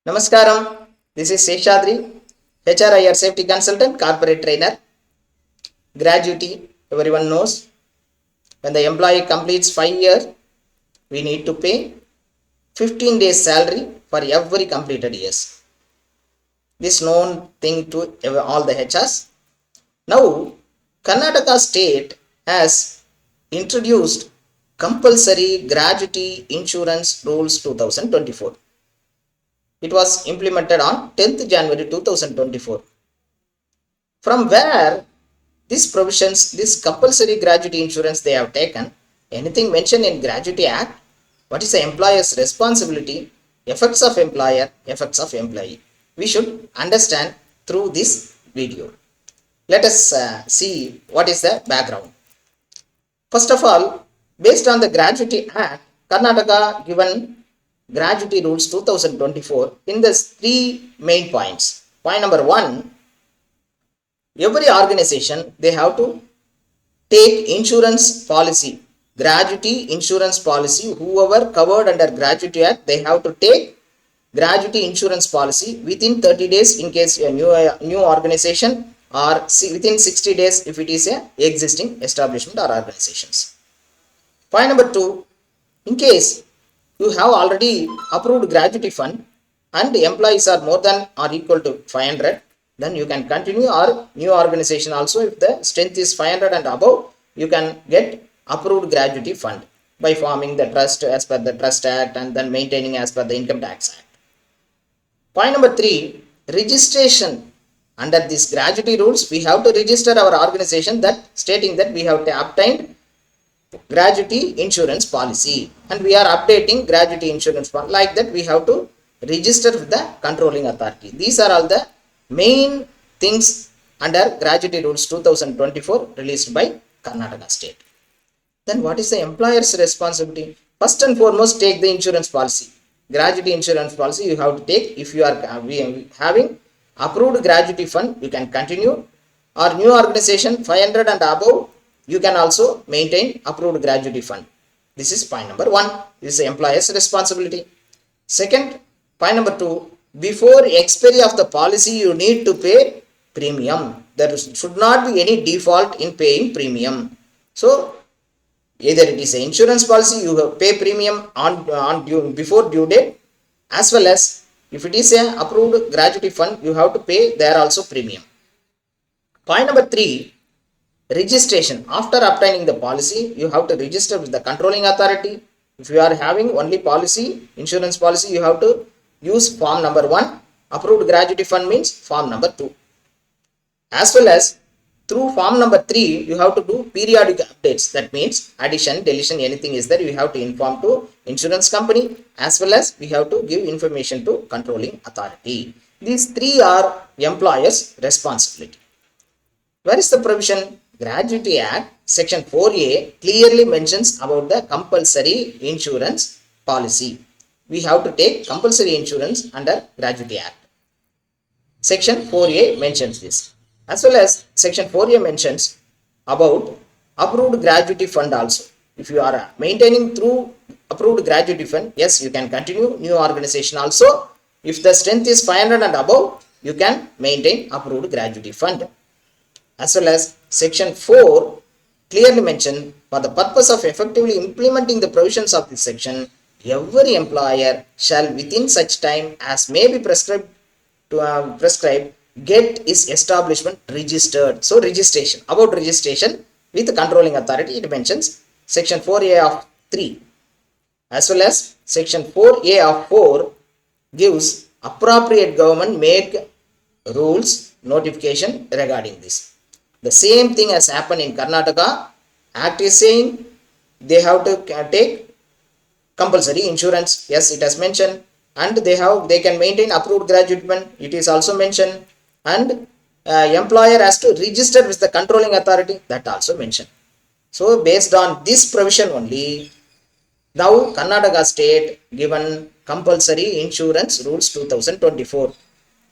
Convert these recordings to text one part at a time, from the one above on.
Namaskaram, this is Seshadri, HRIR Safety Consultant, Corporate Trainer. Gratuity, everyone knows, when the employee completes 5 years, we need to pay 15 days salary for every completed years. This known thing to all the HRs. Now, Karnataka state has introduced Compulsory Gratuity Insurance Rules 2024. It was implemented on 10th January 2024. From where these provisions, this compulsory gratuity insurance they have taken, anything mentioned in Gratuity Act, what is the employer's responsibility, effects of employer, effects of employee. We should understand through this video. Let us see what is the background. First of all, based on the Gratuity Act, Karnataka given Gratuity Rules 2024 in the three main points. Point number 1, every organization they have to take insurance policy, gratuity insurance policy. Whoever covered under Gratuity Act, they have to take gratuity insurance policy within 30 days in case a new organization, or within 60 days if it is a existing establishment or organizations. Point number 2, in case you have already approved gratuity fund and the employees are more than or equal to 500, then you can continue, or new organization also, if the strength is 500 and above, you can get approved gratuity fund by forming the trust as per the Trust Act and then maintaining as per the Income Tax Act. Point number 3, registration. Under these gratuity rules, we have to register our organization, that stating that we have obtained gratuity insurance policy and we are updating gratuity insurance policy. Like that, we have to register with the controlling authority. These are all the main things under Gratuity Rules 2024 released by Karnataka state. Then what is the employer's responsibility? First and foremost, take the insurance policy. Gratuity insurance policy you have to take. If you are having approved gratuity fund, you can continue, or new organization 500 and above, you can also maintain approved gratuity fund. This is point number 1. This is the employer's responsibility. Second, point number 2, before expiry of the policy, you need to pay premium. There should not be any default in paying premium. So, either it is an insurance policy, you have pay premium before due date, as well as if it is an approved gratuity fund, you have to pay there also premium. Point number 3, registration. After obtaining the policy, you have to register with the controlling authority. If you are having only policy, insurance policy, you have to use form number 1. Approved gratuity fund means form number 2. As well as through form number 3, you have to do periodic updates. That means addition, deletion, anything is there, you have to inform to insurance company, as well as we have to give information to controlling authority. These 3 are employer's responsibility. Where is the provision? Gratuity Act section 4A clearly mentions about the compulsory insurance policy. We have to take compulsory insurance under Gratuity Act. Section 4A mentions this. As well as section 4A mentions about approved gratuity fund also. If you are maintaining through approved gratuity fund, yes, you can continue. New organization also, if the strength is 500 and above, you can maintain approved gratuity fund. As well as section 4 clearly mentioned, for the purpose of effectively implementing the provisions of this section, every employer shall within such time as may be prescribed get his establishment registered. So registration, about registration with the controlling authority, it mentions section 4A of 3, as well as section 4A of 4 gives appropriate government make rules notification regarding this. The same thing has happened in Karnataka. Act is saying they have to take compulsory insurance. Yes, it has mentioned, and they can maintain approved gratuity fund. It is also mentioned, and employer has to register with the controlling authority. That also mentioned. So based on this provision only, now Karnataka state given compulsory insurance rules 2024.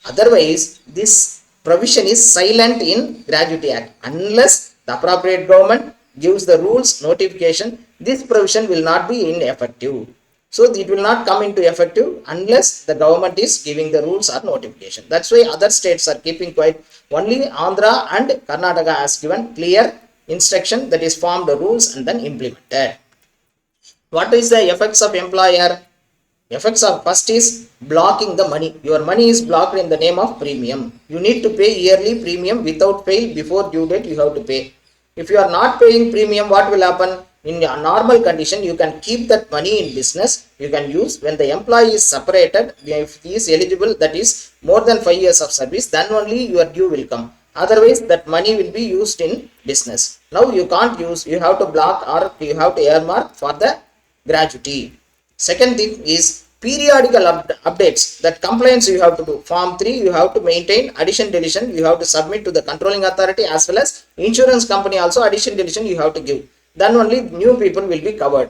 Otherwise, this provision is silent in Gratuity Act. Unless the appropriate government gives the rules notification, this provision will not be ineffective. So it will not come into effective unless the government is giving the rules or notification. That's why other states are keeping quiet. Only Andhra and Karnataka has given clear instruction, that is formed the rules and then implemented. What is the effects of employer? Effects of first is blocking the money. Your money is blocked in the name of premium. You need to pay yearly premium without fail. Before due date you have to pay. If you are not paying premium, what will happen? In a normal condition, you can keep that money in business. You can use when the employee is separated. If he is eligible, that is more than 5 years of service, then only your due will come. Otherwise, that money will be used in business. Now you can't use. You have to block or you have to earmark for the gratuity. Second thing is periodical updates. That compliance you have to do. Form 3 you have to maintain. Addition deletion you have to submit to the controlling authority, as well as insurance company also addition deletion you have to give. Then only new people will be covered.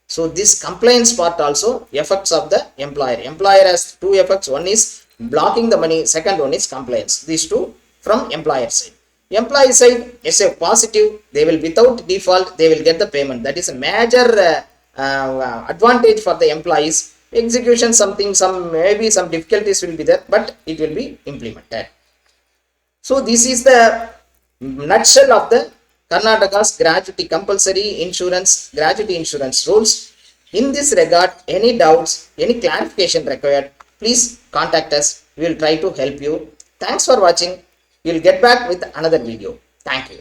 So this compliance part also effects of the employer. Employer has two effects. One is blocking the money. Second one is compliance. These two from employer side. Employee side is a positive. They will without default they will get the payment. That is a major advantage for the employees. Execution something, maybe some difficulties will be there, but it will be implemented. So this is the nutshell of the Karnataka's gratuity gratuity insurance rules. In this regard, any doubts, any clarification required, please contact us. We will try to help you. Thanks for watching. We will get back with another video. Thank you.